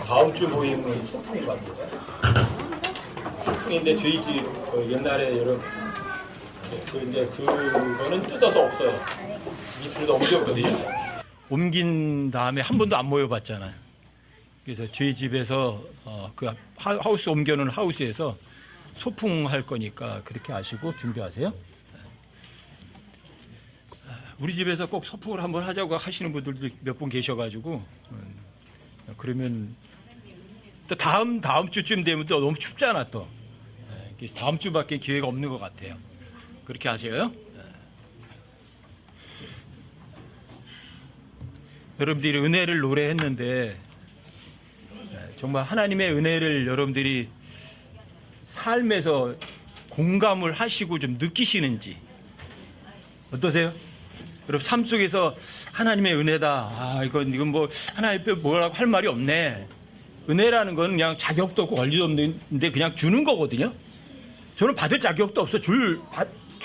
다음 주 모임은 소풍 갑니다. 소풍인데 저희 집 옛날에 여러분 근데 그거는 뜯어서 없어요. 밑으로 옮겼거든요. 옮긴 다음에 한 번도 안 모여봤잖아요. 그래서 저희 집에서 그 하우스 옮겨놓은 하우스에서 소풍할 거니까 그렇게 아시고 준비하세요. 우리 집에서 꼭 소풍을 한번 하자고 하시는 분들도 몇 분 계셔가지고 그러면 또 다음 주쯤 되면 또 너무 춥잖아 또. 그래서 다음 주밖에 기회가 없는 것 같아요. 그렇게 하세요. 여러분들이 은혜를 노래했는데 정말 하나님의 은혜를 여러분들이 삶에서 공감을 하시고 좀 느끼시는지 어떠세요? 여러분 삶 속에서 하나님의 은혜다. 이건 뭐 하나님 뭐라고 할 말이 없네. 은혜라는 건 그냥 자격도 없고 권리도 없는데 그냥 주는 거거든요. 저는 받을 자격도 없어.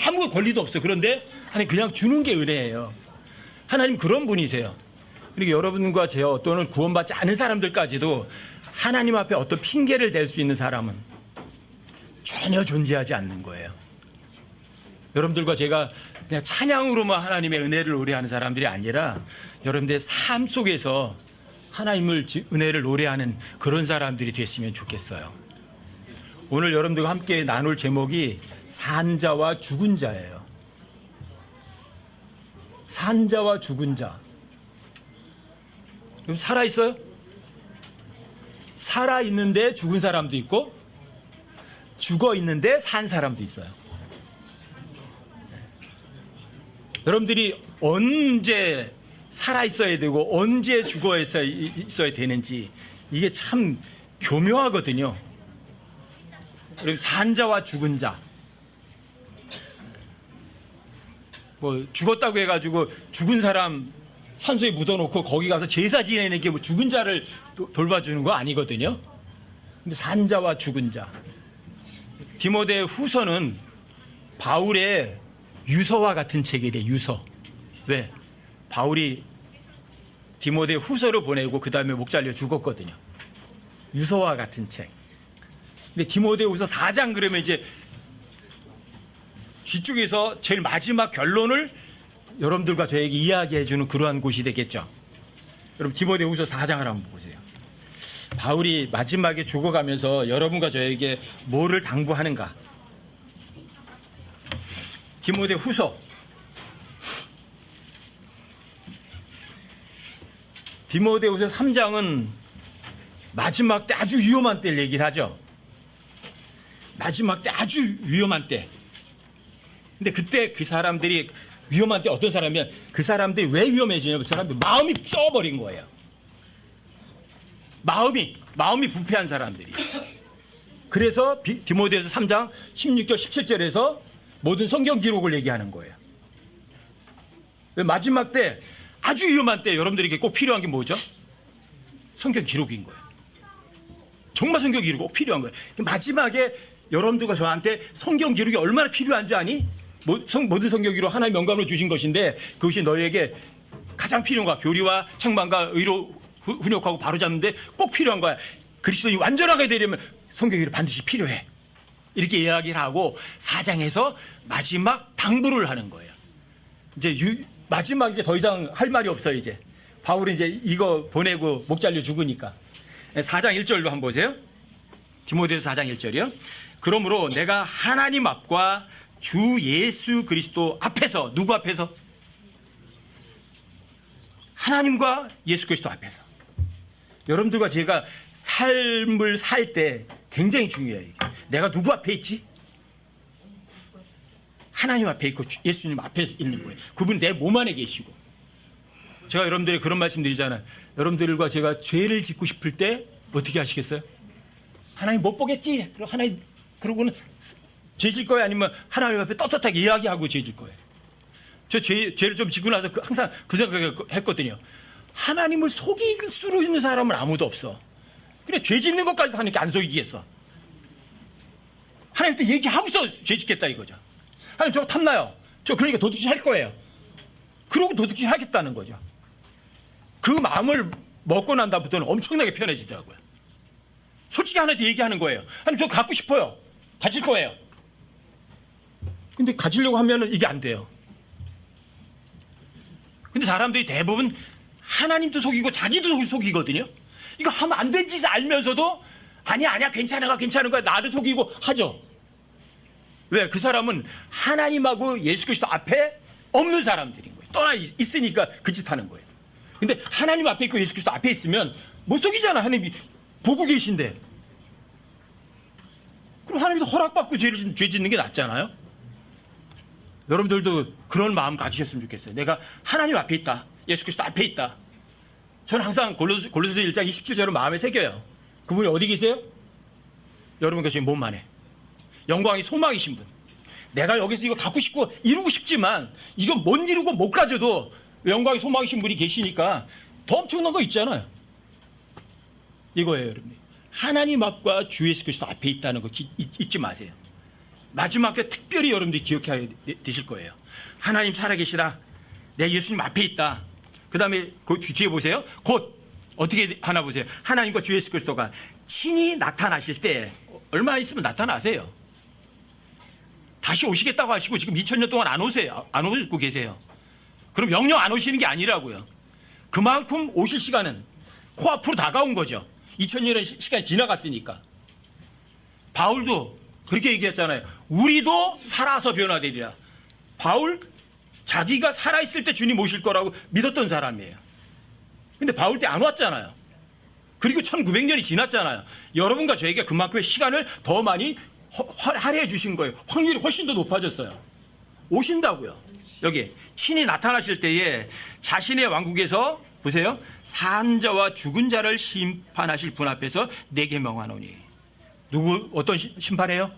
아무 권리도 없어. 그런데 하나님 그냥 주는 게 은혜예요. 하나님 그런 분이세요. 그리고 여러분과 제어 또는 구원받지 않은 사람들까지도 하나님 앞에 어떤 핑계를 댈 수 있는 사람은 전혀 존재하지 않는 거예요. 여러분들과 제가 그냥 찬양으로만 하나님의 은혜를 노래하는 사람들이 아니라 여러분들의 삶 속에서 하나님을 은혜를 노래하는 그런 사람들이 됐으면 좋겠어요. 오늘 여러분들과 함께 나눌 제목이 산자와 죽은 자예요. 산자와 죽은 자. 그럼 살아있어요? 살아있는데 죽은 사람도 있고 죽어있는데 산 사람도 있어요. 여러분들이 언제 살아있어야 되고 언제 죽어있어야 되는지 이게 참 교묘하거든요. 그럼 산자와 죽은 자. 뭐 죽었다고 해가지고 죽은 사람 산소에 묻어놓고 거기 가서 제사 지내는 게 뭐 죽은 자를 돌봐주는 거 아니거든요. 근데 산자와 죽은 자. 디모데 후서는 바울의 유서와 같은 책이래. 유서. 왜? 바울이 디모데 후서를 보내고 그 다음에 목 잘려 죽었거든요. 유서와 같은 책. 근데 디모데 후서 4장 그러면 이제 뒤쪽에서 제일 마지막 결론을 여러분들과 저에게 이야기해주는 그러한 곳이 되겠죠. 여러분 디모데 후서 4장을 한번 보세요. 바울이 마지막에 죽어가면서 여러분과 저에게 뭐를 당부하는가. 디모데 후서 디모데후서 3장은 마지막 때 아주 위험한 때를 얘기를 하죠. 마지막 때 아주 위험한 때. 근데 그때 그 사람들이 위험한 때 어떤 사람이면 그 사람들이 왜 위험해지냐면 그 사람들 마음이 썩어버린 거예요. 마음이 부패한 사람들이. 그래서 디모데후서 3장 16절 17절에서 모든 성경 기록을 얘기하는 거예요. 마지막 때 아주 위험한 때 여러분들에게 꼭 필요한 게 뭐죠? 성경 기록인 거예요. 정말 성경 기록이 꼭 필요한 거예요. 마지막에 여러분들과 저한테 성경 기록이 얼마나 필요한지 아니? 모든 성경 기록 하나의 명감으로 주신 것인데 그것이 너희에게 가장 필요한 거야. 교리와 책망과 의로 훈육하고 바로잡는데 꼭 필요한 거야. 그리스도인이 완전하게 되려면 성경 기록 반드시 필요해. 이렇게 이야기를 하고 4장에서 마지막 당부를 하는 거예요. 이제 마지막 이제 더 이상 할 말이 없어요. 이제 바울이 이제 이거 보내고 목 잘려 죽으니까 4장 1절로 한번 보세요. 디모데후서 4장 1절이요. 그러므로 내가 하나님 앞과 주 예수 그리스도 앞에서, 누구 앞에서? 하나님과 예수 그리스도 앞에서. 여러분들과 제가 삶을 살 때 굉장히 중요해요. 이게. 내가 누구 앞에 있지? 하나님 앞에 있고 예수님 앞에 있는 거예요. 그분 내 몸 안에 계시고. 제가 여러분들에게 그런 말씀 드리잖아요. 여러분들과 제가 죄를 짓고 싶을 때 어떻게 하시겠어요? 하나님 못 보겠지? 그러고는 죄 질 거예요? 아니면 하나님 앞에 떳떳하게 이야기하고 죄 질 거예요? 저 죄를 좀 짓고 나서 항상 그 생각을 했거든요. 하나님을 속일 수 있는 사람은 아무도 없어. 그래, 죄 짓는 것까지도 하나님께 안 속이겠어. 하나님한테 얘기하고서 죄 짓겠다 이거죠. 하나님 저거 탐나요. 저 그러니까 도둑질 할 거예요. 그러고 도둑질 하겠다는 거죠. 그 마음을 먹고 난 다음부터는 엄청나게 편해지더라고요. 솔직히 하나님한테 얘기하는 거예요. 하나님 저 갖고 싶어요. 가질 거예요. 근데 가지려고 하면은 이게 안 돼요. 근데 사람들이 대부분 하나님도 속이고 자기도 속이거든요. 이거 하면 안 된 짓을 알면서도 아니야 괜찮은 거야 나를 속이고 하죠. 왜? 그 사람은 하나님하고 예수 그리스도 앞에 없는 사람들인 거예요. 떠나 있으니까 그 짓 하는 거예요. 근데 하나님 앞에 있고 예수 그리스도 앞에 있으면 못 속이잖아. 하나님이 보고 계신데. 그럼 하나님도 허락받고 죄 짓는 게 낫잖아요. 여러분들도 그런 마음 가지셨으면 좋겠어요. 내가 하나님 앞에 있다. 예수 그리스도 앞에 있다. 저는 항상 골로새서 1장 27절을 마음에 새겨요. 그분이 어디 계세요? 여러분 계신 몸 안에. 영광이 소망이신 분. 내가 여기서 이거 갖고 싶고 이루고 싶지만 이거 못 이루고 못 가져도 영광이 소망이신 분이 계시니까 더 엄청난 거 있잖아요. 이거예요, 여러분. 하나님 앞과 주 예수 그리스도 앞에 있다는 거 잊지 마세요. 마지막 때 특별히 여러분들이 기억해야 되실 거예요. 하나님 살아계시다. 내 예수님 앞에 있다. 그 다음에 그 뒤에 보세요. 곧 어떻게 하나 보세요. 하나님과 주 예수 그리스도가 친히 나타나실 때 얼마 있으면 나타나세요. 다시 오시겠다고 하시고 지금 2000년 동안 안 오세요. 안 오고 계세요. 그럼 영영 안 오시는 게 아니라고요. 그만큼 오실 시간은 코앞으로 다가온 거죠. 2000년의 시간이 지나갔으니까. 바울도 그렇게 얘기했잖아요. 우리도 살아서 변화되리라. 바울 자기가 살아있을 때 주님 오실 거라고 믿었던 사람이에요. 근데 바울 때 안 왔잖아요. 그리고 1900년이 지났잖아요. 여러분과 저에게 그만큼의 시간을 더 많이 할애해 주신 거예요. 확률이 훨씬 더 높아졌어요. 오신다고요. 여기 친히 나타나실 때에 자신의 왕국에서 보세요. 산자와 죽은 자를 심판하실 분 앞에서 내게 명하노니. 누구 어떤 심판이에요?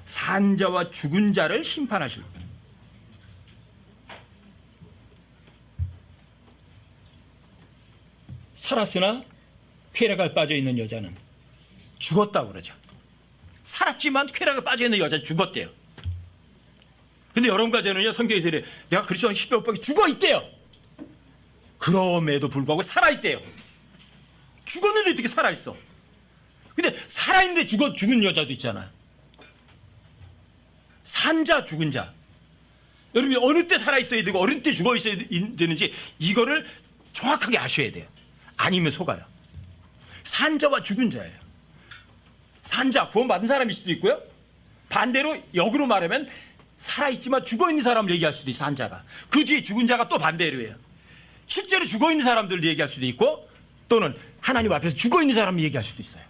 산자와 죽은 자를 심판하실 분. 살았으나 쾌락에 빠져 있는 여자는 죽었다고 그러죠. 살았지만 쾌락에 빠져 있는 여자는 죽었대요. 근데 여러분과 저는요, 성경에서 이래, 내가 그리스도와 십자가에 죽어 있대요. 그럼에도 불구하고 살아 있대요. 죽었는데 어떻게 살아 있어? 근데 살아 있는데 죽은 여자도 있잖아요. 산자, 죽은 자. 여러분이 어느 때 살아 있어야 되고 어느 때 죽어 있어야 되는지 이거를 정확하게 아셔야 돼요. 아니면 속아요. 산자와 죽은 자예요. 산자, 구원받은 사람일 수도 있고요. 반대로 역으로 말하면 살아있지만 죽어있는 사람을 얘기할 수도 있어요. 산자가. 그 뒤에 죽은 자가 또 반대로 해요. 실제로 죽어있는 사람들을 얘기할 수도 있고 또는 하나님 앞에서 죽어있는 사람을 얘기할 수도 있어요.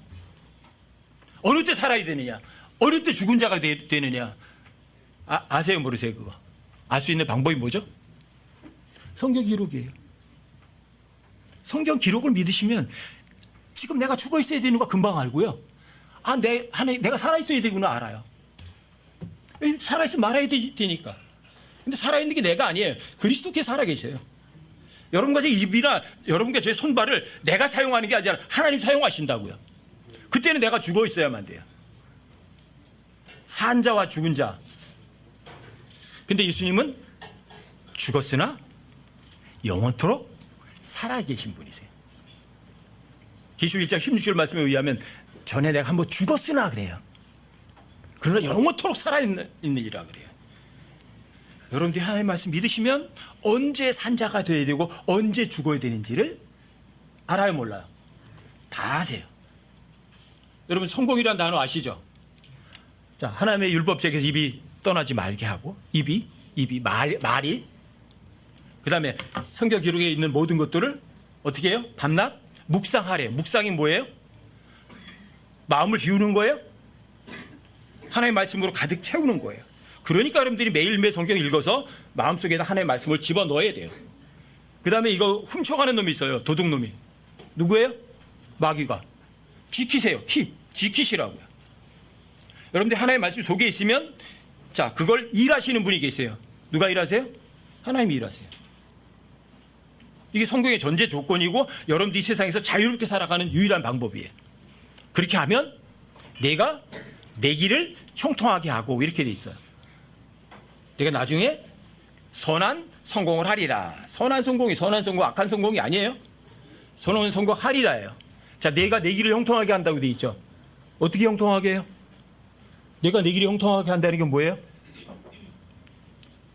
어느 때 살아야 되느냐, 어느 때 죽은 자가 되느냐. 아세요, 모르세요? 그거 알 수 있는 방법이 뭐죠? 성경 기록이에요. 성경 기록을 믿으시면 지금 내가 죽어 있어야 되는 거 금방 알고요. 내가 살아 있어야 되구나 알아요. 살아 있으면 말아야 되니까. 근데 살아 있는 게 내가 아니에요. 그리스도께 살아 계세요. 여러분과 제 입이나 여러분과 제 손발을 내가 사용하는 게 아니라 하나님 사용하신다고요. 그때는 내가 죽어 있어야만 돼요. 산 자와 죽은 자. 근데 예수님은 죽었으나 영원토록 살아계신 분이세요. 계시록 1장 16절 말씀에 의하면 전에 내가 한번 죽었으나 그래요. 그러나 영원토록 살아있느니라 그래요. 여러분들이 하나님의 말씀 믿으시면 언제 산자가 되어야 되고 언제 죽어야 되는지를 알아요, 몰라요? 다 아세요. 여러분 성공이라는 단어 아시죠? 자, 하나님의 율법책에서 입이 떠나지 말게 하고 말이 그 다음에 성경 기록에 있는 모든 것들을 어떻게 해요? 밤낮 묵상하래요. 묵상이 뭐예요? 마음을 비우는 거예요? 하나님의 말씀으로 가득 채우는 거예요. 그러니까 여러분들이 매일매일 성경 읽어서 마음속에다 하나님의 말씀을 집어넣어야 돼요. 그 다음에 이거 훔쳐가는 놈이 있어요. 도둑놈이. 누구예요? 마귀가. 지키세요. 지키시라고요. 여러분들 하나님의 말씀 속에 있으면 자, 그걸 일하시는 분이 계세요. 누가 일하세요? 하나님이 일하세요. 이게 성경의 전제 조건이고 여러분들이 세상에서 자유롭게 살아가는 유일한 방법이에요. 그렇게 하면 내가 내 길을 형통하게 하고 이렇게 돼 있어요. 내가 나중에 선한 성공을 하리라. 선한 성공, 악한 성공이 아니에요. 선한 성공 하리라예요. 자, 내가 내 길을 형통하게 한다고 돼 있죠. 어떻게 형통하게 해요? 내가 내 길을 형통하게 한다는 게 뭐예요?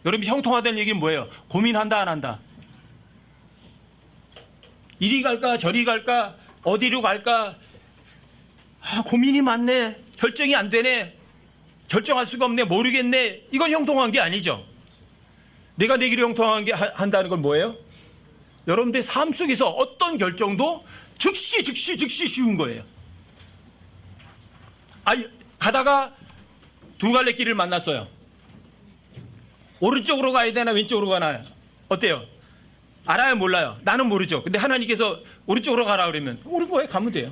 여러분, 형통하다는 얘기는 뭐예요? 고민한다, 안 한다? 이리 갈까, 저리 갈까, 어디로 갈까? 고민이 많네. 결정이 안 되네. 결정할 수가 없네. 모르겠네. 이건 형통한 게 아니죠. 내가 내 길을 형통하게 한다는 건 뭐예요? 여러분들 삶 속에서 어떤 결정도 즉시 쉬운 거예요. 가다가 두 갈래 길을 만났어요. 오른쪽으로 가야 되나 왼쪽으로 가나요? 어때요? 알아요, 몰라요? 나는 모르죠. 근데 하나님께서 오른쪽으로 가라 그러면 오른쪽에 가면 돼요.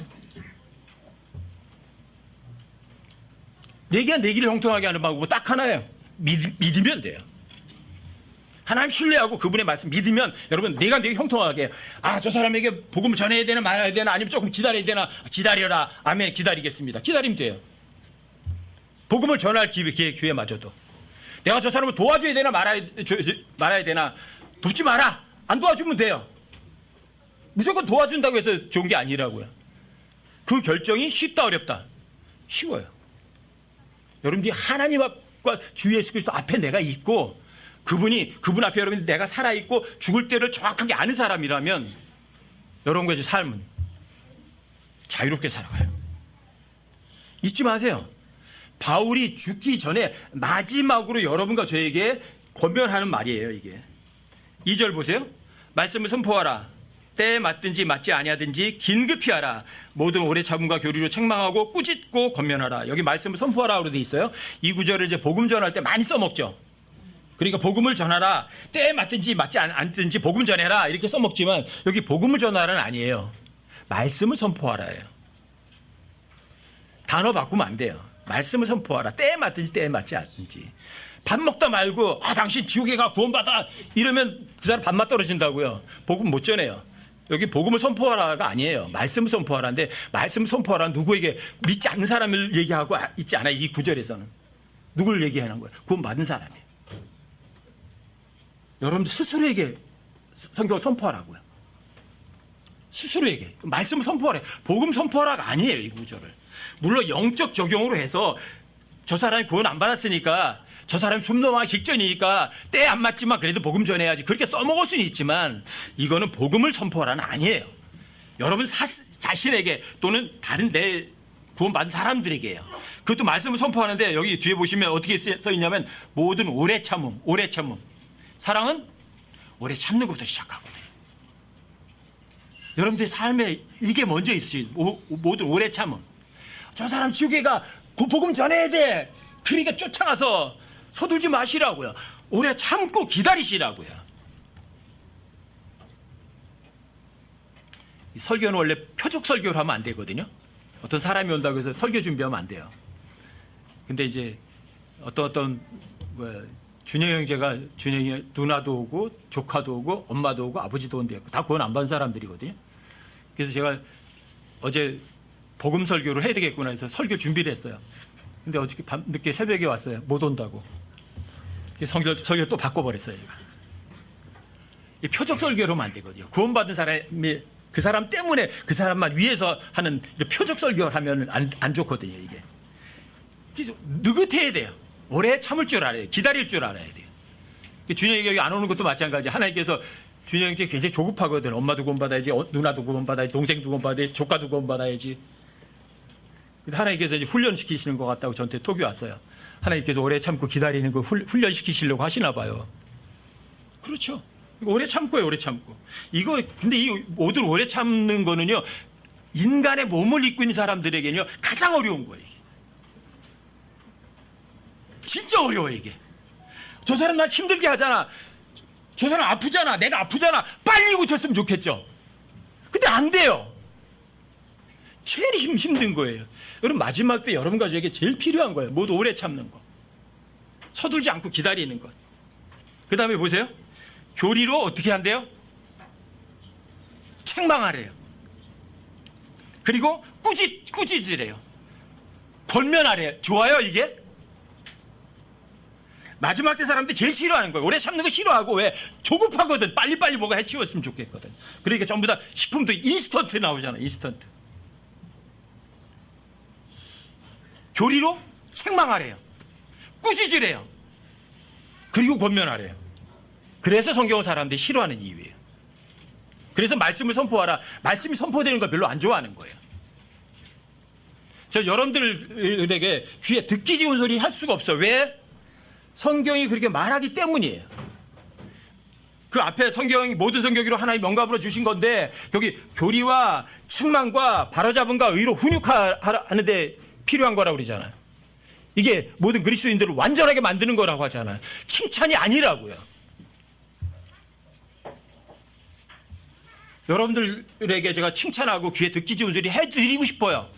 내가 내 길을 형통하게 하는 방법은 딱 하나예요. 믿으면 돼요. 하나님 신뢰하고 그분의 말씀 믿으면 여러분 내가 내 형통하게 저 사람에게 복음을 전해야 되나 말아야 되나 아니면 조금 기다려야 되나 기다려라. 아멘. 기다리겠습니다. 기다리면 돼요. 복음을 전할 기회마저도 내가 저 사람을 도와줘야 되나 말아야 되나 돕지 마라. 안 도와주면 돼요. 무조건 도와준다고 해서 좋은 게 아니라고요. 그 결정이 쉽다 어렵다? 쉬워요. 여러분들이 하나님 앞과 주 예수 그리스도 앞에 내가 있고 그분 앞에 여러분 내가 살아있고 죽을 때를 정확하게 아는 사람이라면 여러분의 삶은 자유롭게 살아가요. 잊지 마세요. 바울이 죽기 전에 마지막으로 여러분과 저에게 권면하는 말이에요. 이게 2절 보세요. 말씀을 선포하라. 때에 맞든지 맞지 아니하든지 긴급히 하라. 모든 오래 참음과 교리로 책망하고 꾸짖고 권면하라. 여기 말씀을 선포하라고 되어 있어요. 이 구절을 이제 복음 전할 때 많이 써먹죠. 그러니까 복음을 전하라. 때에 맞든지 맞지 않든지 복음 전해라. 이렇게 써먹지만 여기 복음을 전하라는 아니에요. 말씀을 선포하라예요. 단어 바꾸면 안 돼요. 말씀을 선포하라. 때에 맞든지 때에 맞지 않든지. 밥 먹다 말고 당신 지옥에 가 구원받아 이러면 그 사람 밥맛 떨어진다고요. 복음 못 전해요. 여기 복음을 선포하라가 아니에요. 말씀을 선포하라인데 말씀을 선포하라는 누구에게 믿지 않는 사람을 얘기하고 있지 않아요. 이 구절에서는. 누구를 얘기하는 거예요? 구원받은 사람이에요. 여러분들 스스로에게 성경을 선포하라고요. 스스로에게 말씀을 선포하래. 복음 선포하라가 아니에요. 이 구절을. 물론 영적 적용으로 해서 저 사람이 구원 안 받았으니까 저 사람이 숨 넘어가기 직전이니까 때 안 맞지만 그래도 복음 전해야지 그렇게 써먹을 수는 있지만 이거는 복음을 선포하라는 아니에요. 여러분 자신에게 또는 다른 내 구원받은 사람들에게요. 그것도 말씀을 선포하는데 여기 뒤에 보시면 어떻게 써있냐면 모든 오래 참음. 사랑은 오래 참는 것부터 시작하거든요. 여러분들의 삶에 이게 먼저 있어요. 모든 오래 참음. 저 사람 지옥에 가 복음 전해야 돼. 그러니까 쫓아가서 서두르지 마시라고요. 오래 참고 기다리시라고요. 설교는 원래 표적 설교를 하면 안 되거든요. 어떤 사람이 온다고 해서 설교 준비하면 안 돼요. 근데 이제 준영이 형제가 준영이 누나도 오고 조카도 오고 엄마도 오고 아버지도 온대요. 다 구원 안 받은 사람들이거든요. 그래서 제가 어제 복음 설교를 해야 되겠구나 해서 설교 준비를 했어요. 근데 어저께 늦게 새벽에 왔어요. 못 온다고. 설교 또 바꿔버렸어요. 제가. 이 표적 설교로 하면 안 되거든요. 구원받은 사람이 그 사람 때문에 그 사람만 위해서 하는 표적 설교를 하면 안 좋거든요. 이게. 그래서 느긋해야 돼요. 오래 참을 줄 알아야 돼요. 기다릴 줄 알아야 돼요. 준영이가 여기 안 오는 것도 마찬가지. 하나님께서 준영이 굉장히 조급하거든. 엄마도 구원받아야지, 누나도 구원받아야지, 동생도 구원받아야지, 조카도 구원받아야지. 하나님께서 이제 훈련시키시는 것 같다고 저한테 톡이 왔어요. 하나님께서 오래 참고 기다리는 거 훈련시키시려고 하시나 봐요. 그렇죠. 오래 참고요, 오래 참고. 근데 이 모든 오래 참는 거는요, 인간의 몸을 입고 있는 사람들에게는요, 가장 어려운 거예요. 이게. 진짜 어려워요, 이게. 저 사람 날 힘들게 하잖아. 저 사람 아프잖아. 내가 아프잖아. 빨리 고쳤으면 좋겠죠. 근데 안 돼요. 제일 힘든 거예요. 여러분 마지막 때 여러분과 저에게 제일 필요한 거예요. 모두 오래 참는 거. 서둘지 않고 기다리는 것. 그 다음에 보세요. 교리로 어떻게 한대요? 책망하래요. 그리고 꾸짖으래요. 권면하래요. 좋아요 이게? 마지막 때 사람들이 제일 싫어하는 거예요. 오래 참는 거 싫어하고 왜? 조급하거든. 빨리빨리 뭐가 해치웠으면 좋겠거든. 그러니까 전부 다 식품도 인스턴트 나오잖아. 인스턴트. 교리로 책망하래요. 꾸짖으래요. 그리고 권면하래요. 그래서 성경을 사람들이 싫어하는 이유예요. 그래서 말씀을 선포하라. 말씀이 선포되는 걸 별로 안 좋아하는 거예요. 저 여러분들에게 귀에 듣기 좋은 소리 할 수가 없어요. 왜? 성경이 그렇게 말하기 때문이에요. 그 앞에 성경이 모든 성경으로 하나님 명갑으로 주신 건데 여기 교리와 책망과 바로잡음과 의로 훈육하는데 필요한 거라고 그러잖아요. 이게 모든 그리스도인들을 완전하게 만드는 거라고 하잖아요. 칭찬이 아니라고요. 여러분들에게 제가 칭찬하고 귀에 듣기 좋은 소리 해드리고 싶어요.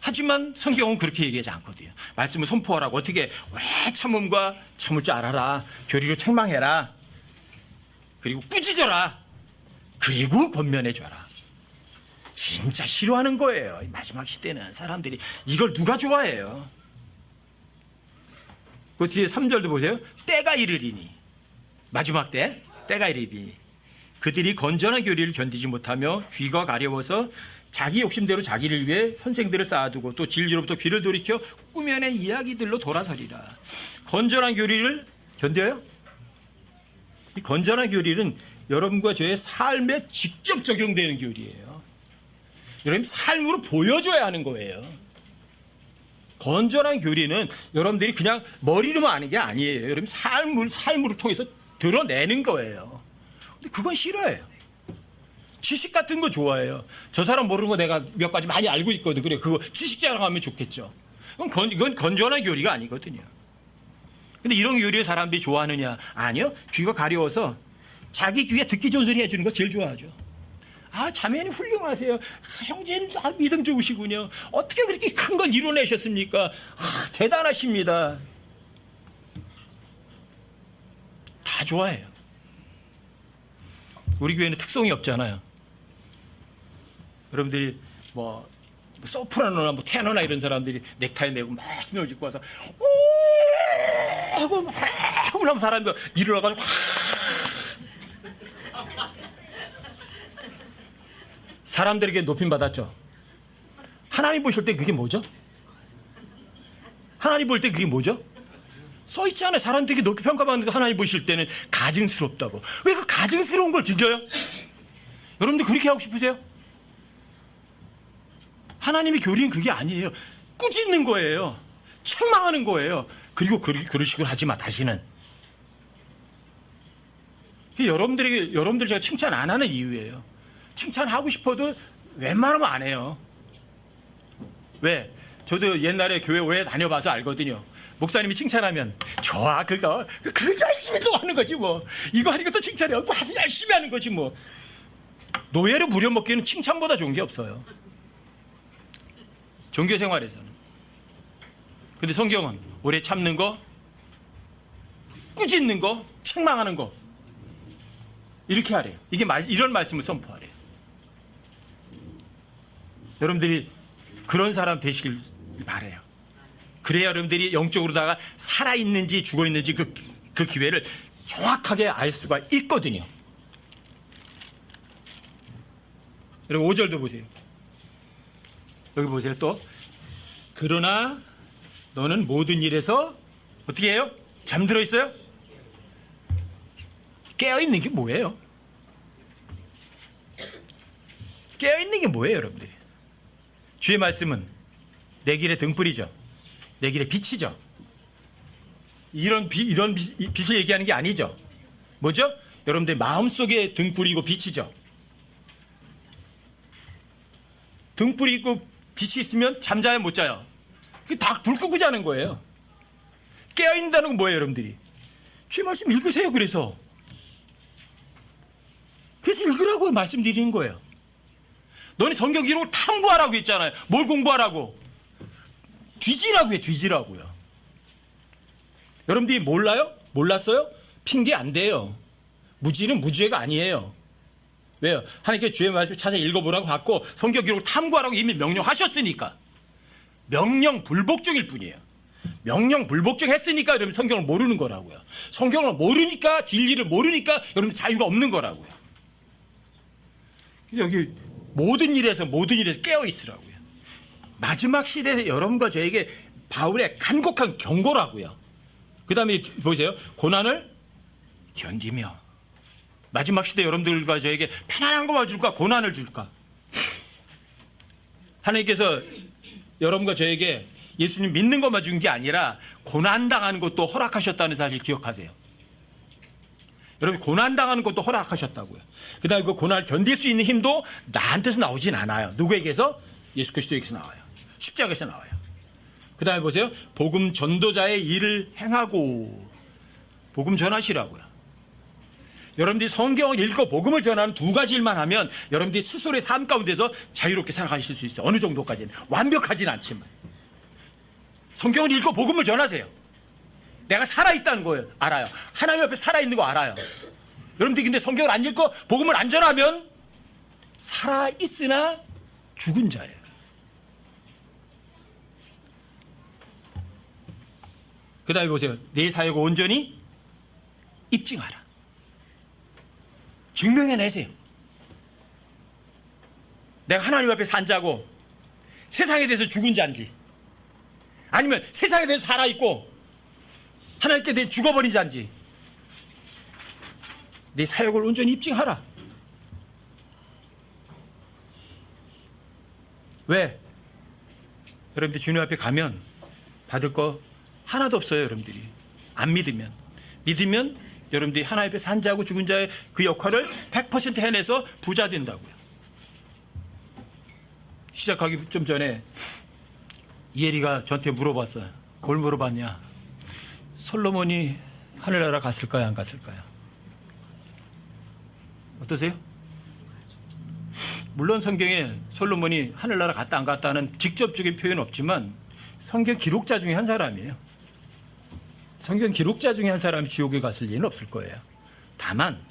하지만 성경은 그렇게 얘기하지 않거든요. 말씀을 선포하라고. 어떻게 오래 참음과 참을 줄 알아라. 교리로 책망해라. 그리고 꾸짖어라. 그리고 권면해줘라. 진짜 싫어하는 거예요. 마지막 시대는 사람들이 이걸 누가 좋아해요. 그 뒤에 3절도 보세요. 때가 이르리니. 마지막 때가 이르리니. 그들이 건전한 교리를 견디지 못하며 귀가 가려워서 자기 욕심대로 자기를 위해 선생들을 쌓아두고 또 진리로부터 귀를 돌이켜 꾸며낸 이야기들로 돌아서리라. 건전한 교리를 견뎌요? 이 건전한 교리는 여러분과 저의 삶에 직접 적용되는 교리예요. 여러분 삶으로 보여줘야 하는 거예요. 건전한 교리는 여러분들이 그냥 머리로만 아는 게 아니에요. 여러분 삶으로 통해서 드러내는 거예요. 근데 그건 싫어해요. 지식 같은 거 좋아해요. 저 사람 모르는 거 내가 몇 가지 많이 알고 있거든. 그래, 그거 지식 자랑하면 좋겠죠. 이건 건전한 교리가 아니거든요. 근데 이런 교리를 사람들이 좋아하느냐? 아니요. 귀가 가려워서 자기 귀에 듣기 좋은 소리 해주는 거 제일 좋아하죠. 아, 자매님 훌륭하세요. 형제님 믿음 좋으시군요. 어떻게 그렇게 큰 걸 이뤄내셨습니까? 아, 대단하십니다. 다 좋아해요. 우리 교회는 특성이 없잖아요. 여러분들이 뭐 소프라노나 뭐 테너나 이런 사람들이 넥타이 메고 막 신을 짓고 와서 오 하고 막 하면 사람들 일어나가지고 사람들에게 높임 받았죠. 하나님 보실 때 그게 뭐죠? 하나님 볼 때 그게 뭐죠? 써 있잖아요. 사람들에게 높게 평가받는 거 하나님 보실 때는 가증스럽다고. 왜 그 가증스러운 걸 즐겨요? 여러분들 그렇게 하고 싶으세요? 하나님의 교리는 그게 아니에요. 꾸짖는 거예요. 책망하는 거예요. 그리고 그런 식으로 하지 마 다시는. 여러분들 제가 칭찬 안 하는 이유예요. 칭찬하고 싶어도 웬만하면 안 해요. 왜? 저도 옛날에 교회 오래 다녀봐서 알거든요. 목사님이 칭찬하면 좋아 그거 열심히 또 하는 거지 뭐. 이거 하니까 또 칭찬해. 와서 열심히 하는 거지 뭐. 노예를 부려먹기에는 칭찬보다 좋은 게 없어요. 종교 생활에서는. 근데 성경은 오래 참는 거, 꾸짖는 거, 책망하는 거 이렇게 하래요. 이런 말씀을 선포하래요. 여러분들이 그런 사람 되시길 바래요. 그래야 여러분들이 영적으로다가 살아있는지 죽어있는지 그 기회를 정확하게 알 수가 있거든요. 여러분 5절도 보세요. 여기 보세요. 또 그러나 너는 모든 일에서 어떻게 해요? 잠들어 있어요? 깨어있는 게 뭐예요? 깨어있는 게 뭐예요 여러분들이? 주의 말씀은 내 길의 등불이죠. 내 길의 빛이죠. 이런 빛을 얘기하는 게 아니죠. 뭐죠? 여러분들 마음속에 등불이고 빛이죠. 등불이 있고 빛이 있으면 잠자야 못 자요. 다 불 끄고 자는 거예요. 깨어있다는 건 뭐예요 여러분들이? 주의 말씀 읽으세요. 그래서 읽으라고 말씀드리는 거예요. 너네 성경 기록을 탐구하라고 했잖아요. 뭘 공부하라고? 뒤지라고 해. 뒤지라고요. 여러분들이 몰라요? 몰랐어요? 핑계 안 돼요. 무지는 무죄가 아니에요. 왜요? 하나님께 주의 말씀을 찾아 읽어보라고 받고 성경 기록을 탐구하라고 이미 명령하셨으니까. 명령 불복종일 뿐이에요. 명령 불복종 했으니까 여러분 성경을 모르는 거라고요. 성경을 모르니까 진리를 모르니까 여러분 자유가 없는 거라고요. 여기 모든 일에서 깨어 있으라고요. 마지막 시대에 여러분과 저에게 바울의 간곡한 경고라고요. 그 다음에 보세요. 고난을 견디며. 마지막 시대 여러분들과 저에게 편안한 것만 줄까? 고난을 줄까? 하나님께서 여러분과 저에게 예수님 믿는 것만 준 게 아니라 고난당하는 것도 허락하셨다는 사실 기억하세요. 여러분, 고난당하는 것도 허락하셨다고요. 그 다음에 그 고난을 견딜 수 있는 힘도 나한테서 나오진 않아요. 누구에게서? 예수 그리스도에게서 나와요. 십자가에서 나와요. 그 다음에 보세요. 복음 전도자의 일을 행하고. 복음 전하시라고요. 여러분들이 성경을 읽고 복음을 전하는 두 가지 일만 하면 여러분들이 스스로의 삶 가운데서 자유롭게 살아가실 수 있어요. 어느 정도까지는. 완벽하진 않지만. 성경을 읽고 복음을 전하세요. 내가 살아있다는 거예요. 알아요. 하나님 앞에 살아있는 거 알아요. 여러분들이 근데 성경을 안 읽고 복음을 안 전하면 살아있으나 죽은 자예요. 그 다음에 보세요. 내 사역을 온전히 입증하라. 증명해내세요. 내가 하나님 앞에 산 자고 세상에 대해서 죽은 자인지, 아니면 세상에 대해서 살아있고 하나님께 대해 죽어버린 자인지 내 사역을 온전히 입증하라. 왜? 여러분들 주님 앞에 가면 받을 거 하나도 없어요. 여러분들이 안 믿으면. 믿으면 여러분들이 하나님 앞에 산 자고 죽은 자의 그 역할을 100% 해내서 부자 된다고요. 시작하기 좀 전에 이혜리가 저한테 물어봤어요. 뭘 물어봤냐? 솔로몬이 하늘나라 갔을까요? 안 갔을까요? 어떠세요? 물론 성경에 솔로몬이 하늘나라 갔다 안 갔다는 직접적인 표현은 없지만 성경 기록자 중에 한 사람이에요. 성경 기록자 중에 한 사람이 지옥에 갔을 리는 없을 거예요. 다만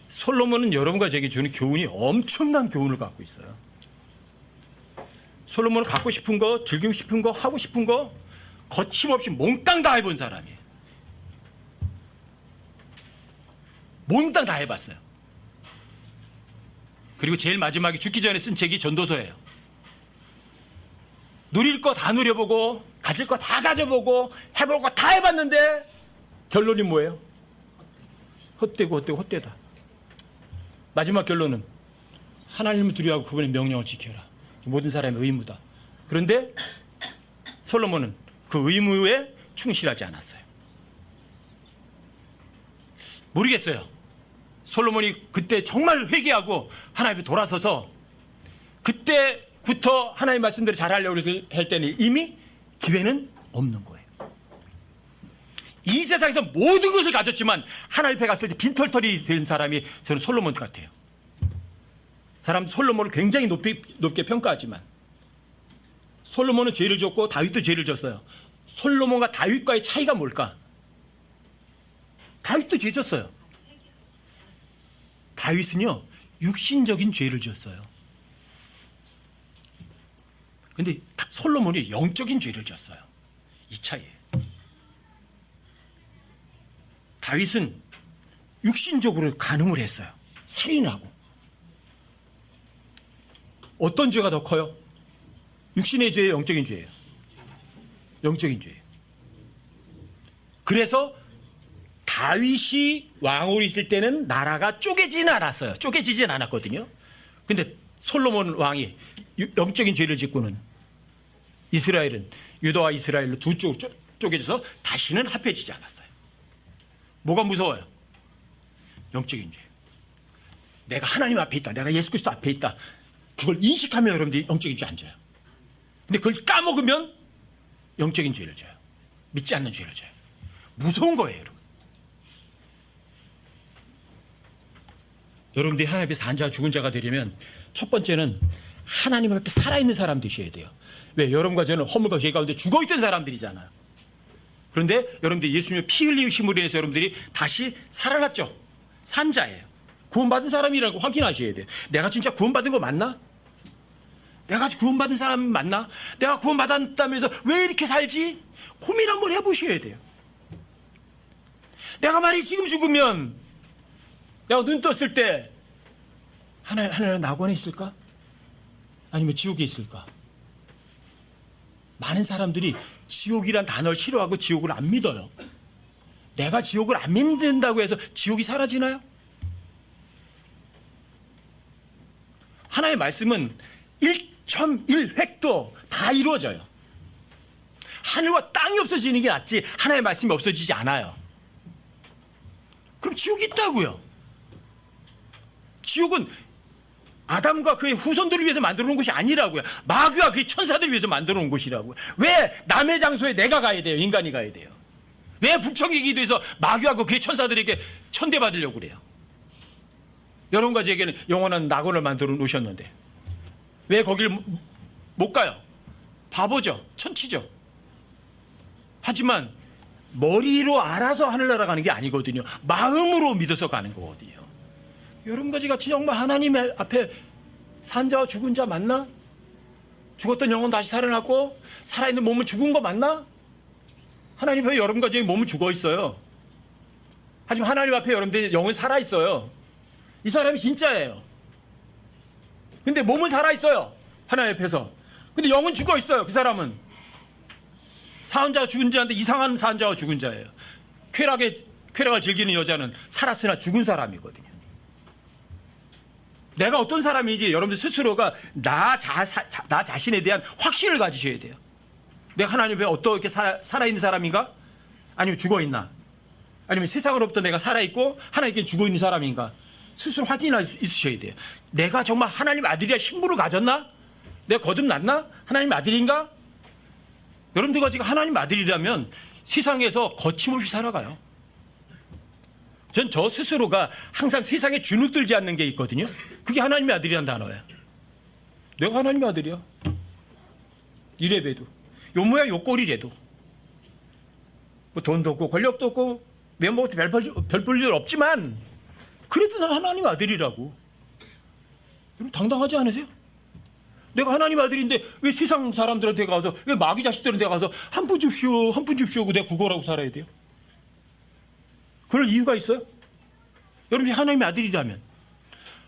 솔로몬은 여러분과 제게 주는 교훈이 엄청난 교훈을 갖고 있어요. 솔로몬은 갖고 싶은 거, 즐기고 싶은 거, 하고 싶은 거 거침없이 몽땅 다 해본 사람이에요. 몽땅 다 해봤어요. 그리고 제일 마지막에 죽기 전에 쓴 책이 전도서예요. 누릴 거 다 누려보고 가질 거 다 가져보고 해볼 거 다 해봤는데 결론이 뭐예요? 헛되다. 마지막 결론은 하나님을 두려워하고 그분의 명령을 지켜라. 모든 사람의 의무다. 그런데 솔로몬은 그 의무에 충실하지 않았어요. 모르겠어요. 솔로몬이 그때 정말 회개하고 하나님 앞에 돌아서서 그때부터 하나님 말씀대로 잘하려고 할 때는 이미 기회는 없는 거예요. 이 세상에서 모든 것을 가졌지만 하나님 앞에 갔을 때 빈털털이 된 사람이 저는 솔로몬 같아요. 사람 솔로몬을 굉장히 높게 평가하지만 솔로몬은 죄를 졌고 다윗도 죄를 졌어요. 솔로몬과 다윗과의 차이가 뭘까? 다윗도 죄 졌어요. 다윗은요 육신적인 죄를 지었어요. 근데 솔로몬이 영적인 죄를 지었어요. 이 차이예요. 다윗은 육신적으로 간음을 했어요. 살인하고. 어떤 죄가 더 커요? 육신의 죄예요, 영적인 죄예요? 영적인 죄예요. 그래서 다윗이 왕으로 있을 때는 나라가 쪼개지진 않았어요. 쪼개지진 않았거든요. 근데 솔로몬 왕이 영적인 죄를 짓고는 이스라엘은 유다와 이스라엘로 두 쪽으로 쪼개져서 다시는 합해지지 않았어요. 뭐가 무서워요? 영적인 죄. 내가 하나님 앞에 있다. 내가 예수 그리스도 앞에 있다. 그걸 인식하면 여러분들이 영적인 죄 안 져요. 근데 그걸 까먹으면 영적인 죄를 져요. 믿지 않는 죄를 져요. 무서운 거예요, 여러분. 여러분들이 하나님 앞에 산 자와 죽은 자가 되려면 첫 번째는 하나님 앞에 살아있는 사람 되셔야 돼요. 왜? 여러분과 저는 허물과 죄 가운데 죽어있던 사람들이잖아요. 그런데 여러분들이 예수님의 피 흘리심으로 인해서 여러분들이 다시 살아났죠. 산 자예요. 구원받은 사람이라고 확인하셔야 돼요. 내가 진짜 구원받은 거 맞나? 내가 구원받은 사람 맞나? 내가 구원받았다면서 왜 이렇게 살지? 고민 한번 해보셔야 돼요. 내가 만약 지금 죽으면 내가 눈 떴을 때 하나님 낙원에 있을까? 아니면 지옥에 있을까? 많은 사람들이 지옥이란 단어를 싫어하고 지옥을 안 믿어요. 내가 지옥을 안 믿는다고 해서 지옥이 사라지나요? 하나님의 말씀은 1.1획도 다 이루어져요. 하늘과 땅이 없어지는 게 낫지 하나님의 말씀이 없어지지 않아요. 그럼 지옥이 있다고요. 지옥은 아담과 그의 후손들을 위해서 만들어 놓은 곳이 아니라고요. 마귀와 그의 천사들을 위해서 만들어 놓은 곳이라고요. 왜 남의 장소에 내가 가야 돼요? 인간이 가야 돼요? 왜 북청의 기도에서 마귀와 그의 천사들에게 천대받으려고 그래요? 여러분과 저에게는 영원한 낙원을 만들어 놓으셨는데 왜 거기를 못 가요? 바보죠. 천치죠. 하지만 머리로 알아서 하늘나라 가는 게 아니거든요. 마음으로 믿어서 가는 거거든요. 여러분과 같이 정말 하나님 앞에 산 자와 죽은 자 맞나? 죽었던 영혼 다시 살아났고 살아있는 몸은 죽은 거 맞나? 하나님 앞에 여러분과 저희 몸은 죽어 있어요. 하지만 하나님 앞에 여러분들의 영은 살아 있어요. 이 사람이 진짜예요. 근데 몸은 살아 있어요. 하나님 앞에서. 근데 영은 죽어 있어요. 그 사람은 사은 자와 죽은 자인데 이상한 사은 자와 죽은 자예요. 쾌락을 즐기는 여자는 살았으나 죽은 사람이거든요. 내가 어떤 사람인지 여러분들 스스로가 나 자신에 대한 확신을 가지셔야 돼요. 내가 하나님 앞에 어떻게 살아있는 사람인가? 아니면 죽어있나? 아니면 세상으로부터 내가 살아있고 하나님께 죽어있는 사람인가? 스스로 확인할 수 있으셔야 돼요. 내가 정말 하나님 아들이야 신분을 가졌나? 내가 거듭났나? 하나님 아들인가? 여러분들과 지금 하나님 아들이라면 세상에서 거침없이 살아가요. 전 저 스스로가 항상 세상에 주눅들지 않는 게 있거든요. 그게 하나님의 아들이란 단어예요. 내가 하나님의 아들이야. 이래봬도 요 모양 요 꼴이래도 뭐 돈도 없고 권력도 없고 외모도 별 볼 일 없지만 그래도 난 하나님 아들이라고. 여러분 당당하지 않으세요? 내가 하나님 아들인데 왜 세상 사람들한테 가서 왜 마귀 자식들한테 가서 한 푼 줍시오 한 푼 줍시오 하고 내가 구걸하고 살아야 돼요? 그럴 이유가 있어요? 여러분이 하나님의 아들이라면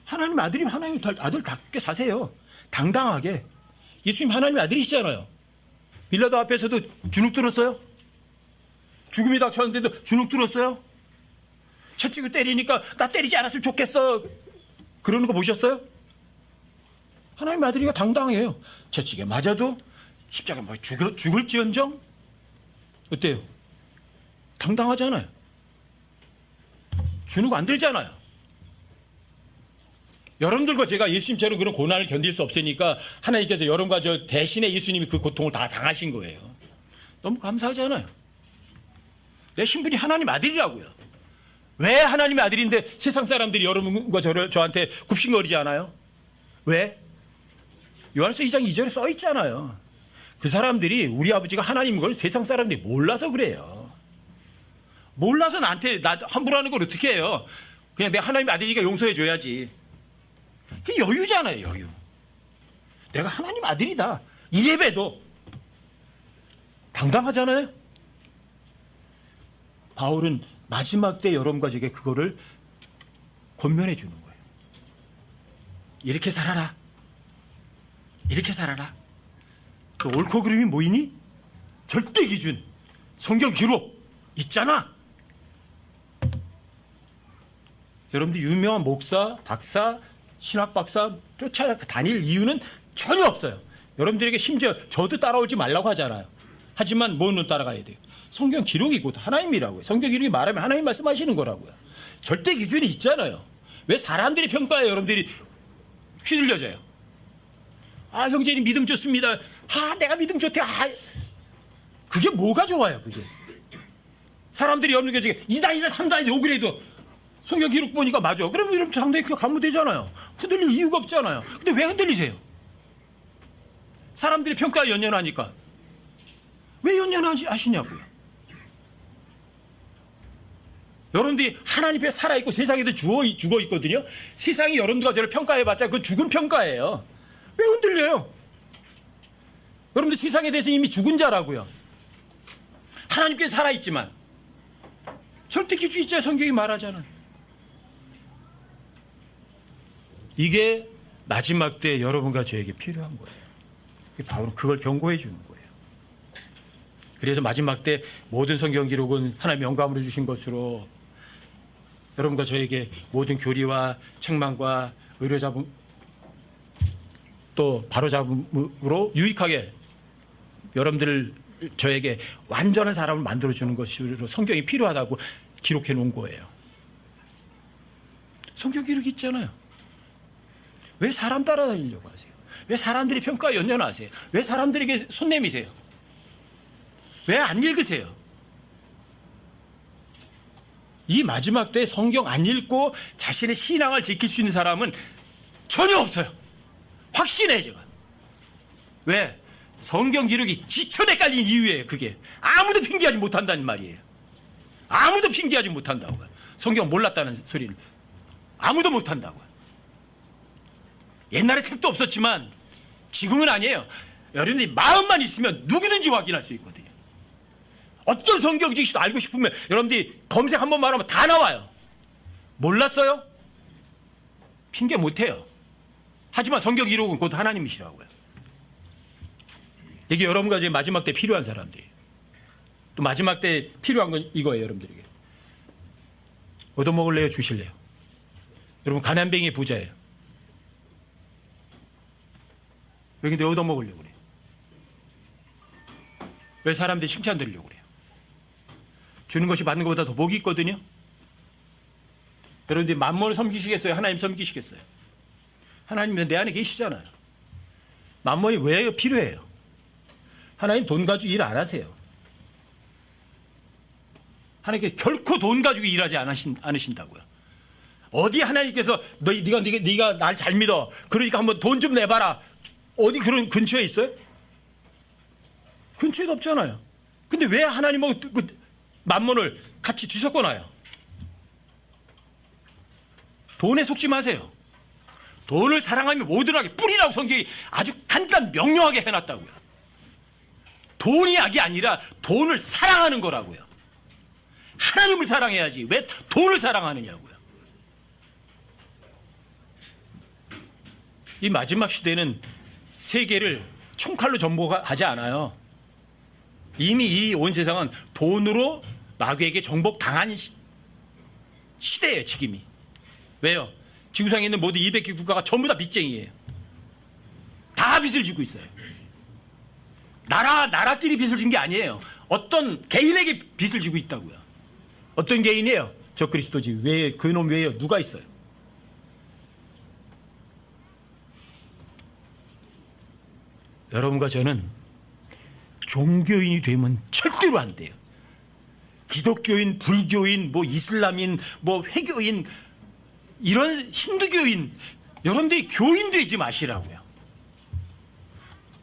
하나님 아들이면 하나님의 아들답게 사세요. 당당하게. 예수님 하나님의 아들이시잖아요. 빌라도 앞에서도 주눅 들었어요? 죽음이 닥쳤는데도 주눅 들었어요? 채찍을 때리니까 나 때리지 않았으면 좋겠어 그러는 거 보셨어요? 하나님의 아들이가 당당해요. 채찍에 맞아도 십자가에 뭐 죽을지언정 어때요? 당당하잖아요. 주눅 안 들잖아요. 여러분들과 제가 예수님처럼 그런 고난을 견딜 수 없으니까 하나님께서 여러분과 저 대신에 예수님이 그 고통을 다 당하신 거예요. 너무 감사하잖아요. 내 신분이 하나님 아들이라고요. 왜 하나님의 아들인데 세상 사람들이 여러분과 저한테 굽신거리지 않아요? 왜? 요한서 2장 2절에 써 있잖아요. 그 사람들이 우리 아버지가 하나님인 걸 세상 사람들이 몰라서 그래요. 몰라서 나 함부로 하는 걸 어떻게 해요? 그냥 내가 하나님의 아들이니까 용서해 줘야지. 그게 여유잖아요. 여유. 내가 하나님 아들이다. 이래봬도 당당하잖아요. 바울은 마지막 때 여러분과 제게 그거를 권면해 주는 거예요. 이렇게 살아라. 이렇게 살아라. 또 옳고 그름이 뭐이니? 절대 기준, 성경 기록 있잖아. 여러분들 유명한 목사, 박사, 신학 박사 쫓아 다닐 이유는 전혀 없어요. 여러분들에게 심지어 저도 따라오지 말라고 하잖아요. 하지만 뭐는 따라가야 돼요? 성경 기록이고 하나님이라고요. 성경 기록이 말하면 하나님 말씀하시는 거라고요. 절대 기준이 있잖아요. 왜 사람들이 평가에 여러분들이 휘둘려져요? 아, 형제님 믿음 좋습니다. 아, 내가 믿음 좋대. 아, 그게 뭐가 좋아요, 그게? 사람들이 여러분들 중에 2단이다, 3단이다 욕을 해도 성경 기록 보니까 맞아. 그러면 여러분 상당히 감무되잖아요. 흔들릴 이유가 없잖아요. 근데 왜 흔들리세요? 사람들이 평가에 연연하니까. 왜 연연하시냐고요. 여러분들이 하나님 앞에 살아있고 세상에도 죽어 있거든요. 세상이 여러분들과 저를 평가해봤자 그건 죽은 평가예요. 왜 흔들려요? 여러분들 세상에 대해서 이미 죽은 자라고요. 하나님께 살아있지만 절대 기준이 있잖아요. 성경이 말하잖아요. 이게 마지막 때 여러분과 저에게 필요한 거예요. 바울은 그걸 경고해 주는 거예요. 그래서 마지막 때 모든 성경 기록은 하나님의 영감으로 주신 것으로 여러분과 저에게 모든 교리와 책망과 의료잡음 또 바로잡음으로 유익하게 여러분들 저에게 완전한 사람을 만들어주는 것으로 성경이 필요하다고 기록해 놓은 거예요. 성경 기록이 있잖아요. 왜 사람 따라다니려고 하세요? 왜 사람들이 평가에 연연하세요? 왜 사람들에게 손 내미세요? 왜 안 읽으세요? 이 마지막 때 성경 안 읽고 자신의 신앙을 지킬 수 있는 사람은 전혀 없어요. 확신해 제가. 왜? 성경 기록이 지천에 깔린 이유예요. 그게 아무도 핑계하지 못한다는 말이에요. 아무도 핑계하지 못한다고요. 성경 몰랐다는 소리를 아무도 못한다고요. 옛날에 책도 없었지만 지금은 아니에요. 여러분들이 마음만 있으면 누구든지 확인할 수 있거든요. 어떤 성경 지식도 알고 싶으면 여러분들이 검색 한 번만 하면 다 나와요. 몰랐어요? 핑계 못해요. 하지만 성경 기록은 곧 하나님이시라고요. 이게 여러분과 이제 마지막 때 필요한 사람들이에요. 또 마지막 때 필요한 건 이거예요. 여러분들에게 얻어먹을래요? 주실래요? 여러분 가난뱅이 부자예요. 왜 근데 얻어먹으려고 그래요? 왜 사람들이 칭찬 들으려고 그래요? 주는 것이 받는 것보다 더 복이 있거든요. 여러분들이 만몬을 섬기시겠어요? 하나님 섬기시겠어요? 하나님은 내 안에 계시잖아요. 만몬이 왜 필요해요? 하나님 돈 가지고 일 안 하세요. 하나님께서 결코 돈 가지고 일하지 않으신다고요. 어디 하나님께서 네가 날 잘 믿어. 그러니까 한번 돈 좀 내봐라. 어디 그런 근처에 있어요? 근처에도 없잖아요. 근데 왜 하나님하고 만몬을 같이 뒤섞어놔요? 돈에 속지 마세요. 돈을 사랑하면 모든 악의 뿌리라고 성경이 아주 간단 명료하게 해놨다고요. 돈이 악이 아니라 돈을 사랑하는 거라고요. 하나님을 사랑해야지 왜 돈을 사랑하느냐고요. 이 마지막 시대는 세계를 총칼로 정복하지 않아요. 이미 이 온 세상은 돈으로 마귀에게 정복당한 시대예요. 지금이. 왜요? 지구상에 있는 모든 200개 국가가 전부 다 빚쟁이에요. 다 빚을 지고 있어요. 나라끼리 빚을 진 게 아니에요. 어떤 개인에게 빚을 지고 있다고요. 어떤 개인이에요? 저 그리스도지. 왜 그놈 외에요? 누가 있어요? 여러분과 저는 종교인이 되면 절대로 안 돼요. 기독교인, 불교인, 이슬람인, 회교인, 이런 힌두교인, 여러분들이 교인 되지 마시라고요.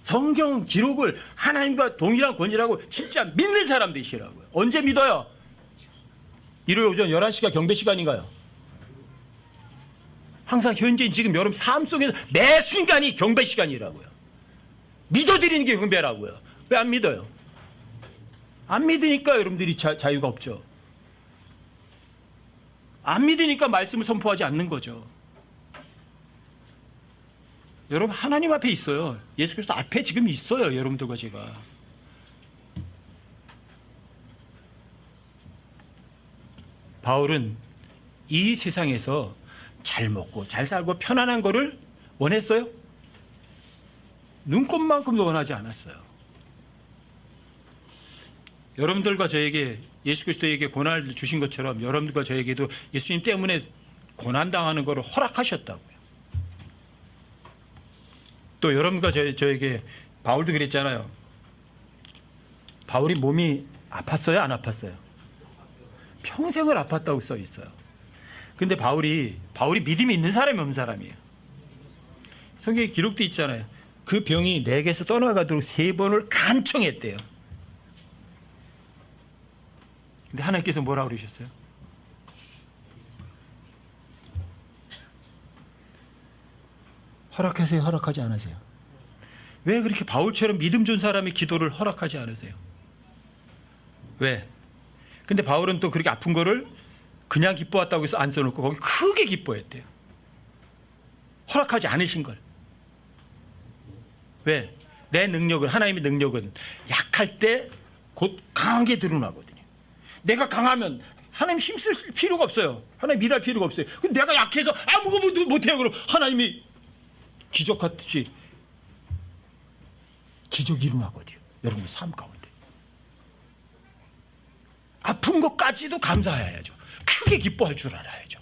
성경 기록을 하나님과 동일한 권위라고 진짜 믿는 사람 되시라고요. 언제 믿어요? 일요일 오전 11시가 경배 시간인가요? 항상 현재인 지금 여러분 삶 속에서 매 순간이 경배 시간이라고요. 믿어드리는 게 경배라고요. 왜 안 믿어요? 안 믿으니까 여러분들이 자유가 없죠. 안 믿으니까 말씀을 선포하지 않는 거죠. 여러분 하나님 앞에 있어요. 예수 그리스도 앞에 지금 있어요. 여러분들과 제가. 바울은 이 세상에서 잘 먹고 잘 살고 편안한 거를 원했어요? 눈꼽만큼도 원하지 않았어요. 여러분들과 저에게 예수 그리스도에게 고난을 주신 것처럼 여러분들과 저에게도 예수님 때문에 고난당하는 것을 허락하셨다고요. 또 여러분과 저에게 바울도 그랬잖아요. 바울이 몸이 아팠어요? 안 아팠어요? 평생을 아팠다고 써 있어요. 근데 바울이 믿음이 있는 사람이 없는 사람이에요. 성경에 기록돼 있잖아요. 그 병이 내게서 떠나가도록 3번을 간청했대요. 근데 하나님께서 뭐라고 그러셨어요? 허락하세요? 허락하지 않으세요? 왜 그렇게 바울처럼 믿음 좋은 사람의 기도를 허락하지 않으세요? 왜? 근데 바울은 또 그렇게 아픈 거를 그냥 기뻐했다고 해서 안 써놓고 거기 크게 기뻐했대요. 허락하지 않으신 걸. 왜? 내 능력은, 하나님의 능력은 약할 때 곧 강하게 드러나거든요. 내가 강하면 하나님 힘쓸 필요가 없어요. 하나님 일할 필요가 없어요. 근데 내가 약해서 아무것도 못해요. 그럼 하나님이 기적같이 기적이 일어나거든요. 여러분의 삶 가운데. 아픈 것까지도 감사해야죠. 크게 기뻐할 줄 알아야죠.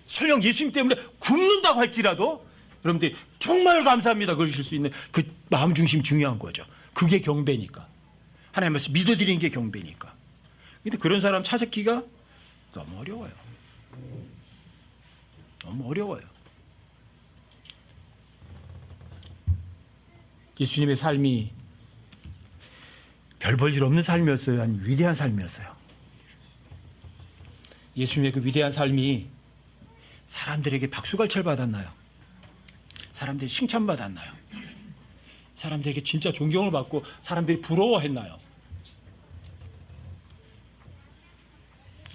설령 예수님 때문에 굶는다고 할지라도 여러분들이 정말 감사합니다 그러실 수 있는 그 마음 중심 중요한 거죠. 그게 경배니까. 하나님 말씀 믿어드리는 게 경배니까. 근데 그런 사람 찾기가 너무 어려워요. 너무 어려워요. 예수님의 삶이 별 볼 일 없는 삶이었어요? 아니 위대한 삶이었어요? 예수님의 그 위대한 삶이 사람들에게 박수갈채를 받았나요? 사람들이 칭찬받았나요? 사람들에게 진짜 존경을 받고 사람들이 부러워했나요?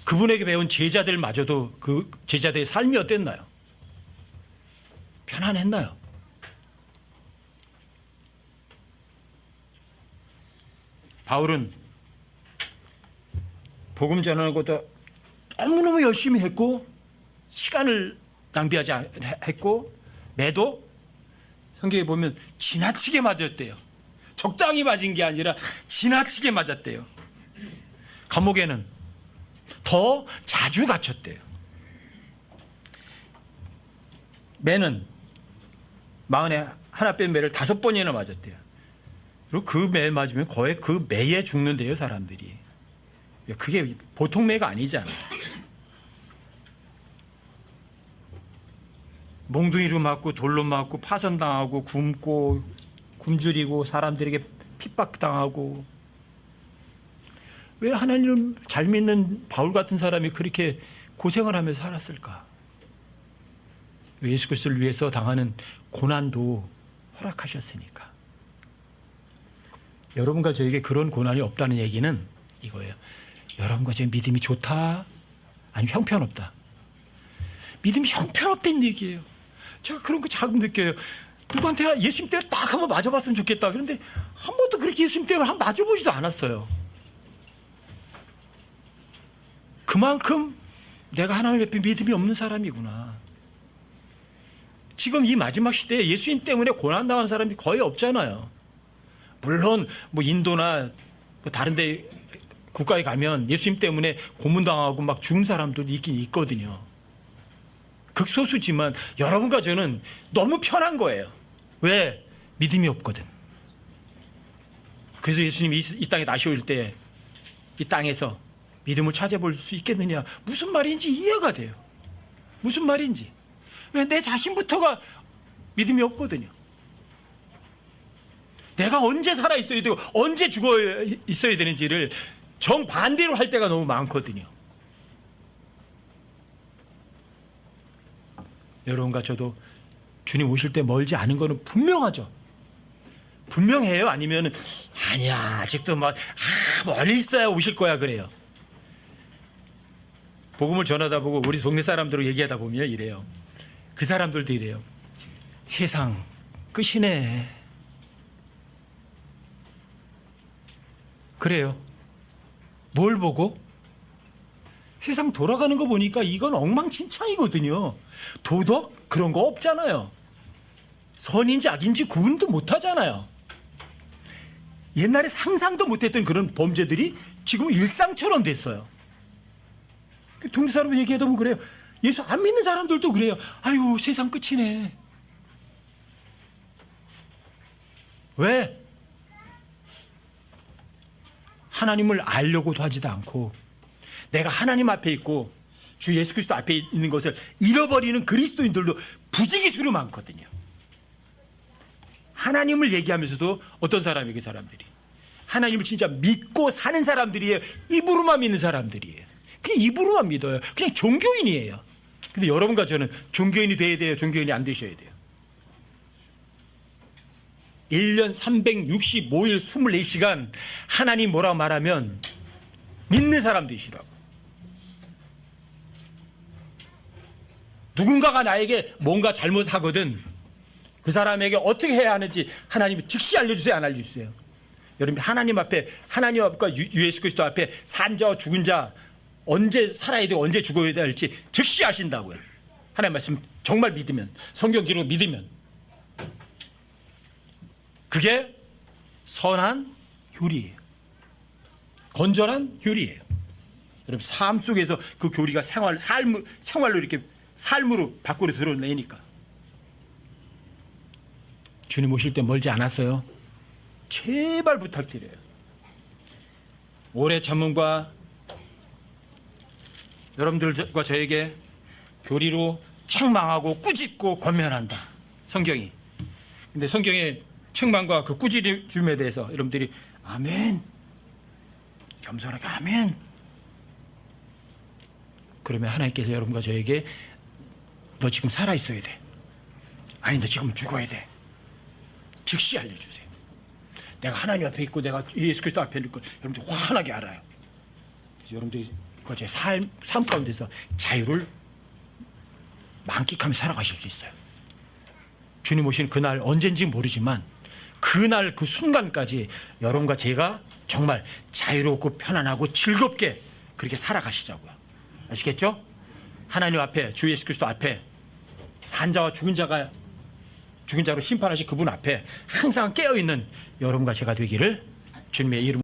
그분에게 배운 제자들마저도 그 제자들의 삶이 어땠나요? 편안했나요? 바울은 복음 전하는 것도 너무너무 열심히 했고 시간을 낭비하지 않고 매도 성경에 보면 지나치게 맞았대요. 적당히 맞은 게 아니라 지나치게 맞았대요. 감옥에는 더 자주 갇혔대요. 매는 마흔에 하나 뺀 매를 5번이나 맞았대요. 그리고 그 매 맞으면 거의 그 매에 죽는데요, 사람들이. 그게 보통 매가 아니잖아요. 몽둥이로 맞고 돌로 맞고 파손당하고 굶고 굶주리고 사람들에게 핍박당하고. 왜 하나님을 잘 믿는 바울 같은 사람이 그렇게 고생을 하면서 살았을까? 예수 그리스도를 위해서 당하는 고난도 허락하셨으니까. 여러분과 저에게 그런 고난이 없다는 얘기는 이거예요. 여러분과 저의 믿음이 좋다? 아니면 형편없다? 믿음이 형편없다는 얘기예요. 제가 그런 거 자꾸 느껴요. 누구한테 예수님 때문에 딱 한번 맞아봤으면 좋겠다. 그런데 한 번도 그렇게 예수님 때문에 한번 맞아보지도 않았어요. 그만큼 내가 하나님 옆에 믿음이 없는 사람이구나. 지금 이 마지막 시대에 예수님 때문에 고난당한 사람이 거의 없잖아요. 물론 뭐 인도나 뭐 다른 데 국가에 가면 예수님 때문에 고문당하고 막 죽은 사람도 있긴 있거든요. 극소수지만 여러분과 저는 너무 편한 거예요. 왜? 믿음이 없거든. 그래서 예수님이 이 땅에 다시 올 때 이 땅에서 믿음을 찾아볼 수 있겠느냐. 무슨 말인지 이해가 돼요. 무슨 말인지. 왜? 내 자신부터가 믿음이 없거든요. 내가 언제 살아 있어야 되고 언제 죽어 있어야 되는지를 정반대로 할 때가 너무 많거든요. 여러분과 저도 주님 오실 때 멀지 않은 거는 분명하죠. 분명해요? 아니면 아니야 아직도 막 멀리 있어야 오실 거야 그래요. 복음을 전하다 보고 우리 동네 사람들로 얘기하다 보면 이래요. 그 사람들도 이래요. 세상 끝이네. 그래요. 뭘 보고? 세상 돌아가는 거 보니까 이건 엉망진창이거든요. 도덕 그런 거 없잖아요. 선인지 악인지 구분도 못하잖아요. 옛날에 상상도 못했던 그런 범죄들이 지금 일상처럼 됐어요. 동네 사람 얘기하다 보면 그래요. 예수 안 믿는 사람들도 그래요. 아유 세상 끝이네. 왜? 하나님을 알려고도 하지도 않고 내가 하나님 앞에 있고 주 예수 그리스도 앞에 있는 것을 잃어버리는 그리스도인들도 부지기수로 많거든요. 하나님을 얘기하면서도 어떤 사람이 그 사람들이 하나님을 진짜 믿고 사는 사람들이에요. 입으로만 믿는 사람들이에요. 그냥 입으로만 믿어요. 그냥 종교인이에요. 근데 여러분과 저는 종교인이 돼야 돼요? 종교인이 안 되셔야 돼요? 1년 365일 24시간 하나님 뭐라고 말하면 믿는 사람 되시라고. 누군가가 나에게 뭔가 잘못하거든 그 사람에게 어떻게 해야 하는지 하나님이 즉시 알려주세요, 안 알려주세요? 여러분, 하나님 앞에, 하나님 앞과 예수 그리스도 앞에 산 자와 죽은 자 언제 살아야 되고 언제 죽어야 될지 즉시 아신다고요. 하나님 말씀 정말 믿으면, 성경 기록 믿으면. 그게 선한 교리예요. 건전한 교리예요. 여러분, 삶 속에서 그 교리가 생활로 이렇게 삶으로 밖으로 드러내니까. 주님 오실 때 멀지 않았어요. 제발 부탁드려요. 오래 참음과 여러분들과 저에게 교리로 책망하고 꾸짖고 권면한다. 성경이. 근데 성경의 책망과 그 꾸짖음에 대해서 여러분들이 아멘, 겸손하게 아멘. 그러면 하나님께서 여러분과 저에게 너 지금 살아있어야 돼. 아니, 너 지금 죽어야 돼. 즉시 알려주세요. 내가 하나님 앞에 있고 내가 예수 그리스도 앞에 있고 여러분들이 환하게 알아요. 그래서 여러분들이 제 삶 가운데서 자유를 만끽하며 살아가실 수 있어요. 주님 오신 그날 언젠지 모르지만 그날 그 순간까지 여러분과 제가 정말 자유롭고 편안하고 즐겁게 그렇게 살아가시자고요. 아시겠죠? 하나님 앞에, 주 예수 그리스도 앞에, 산자와 죽은 자로 심판하신 그분 앞에 항상 깨어있는 여러분과 제가 되기를 주님의 이름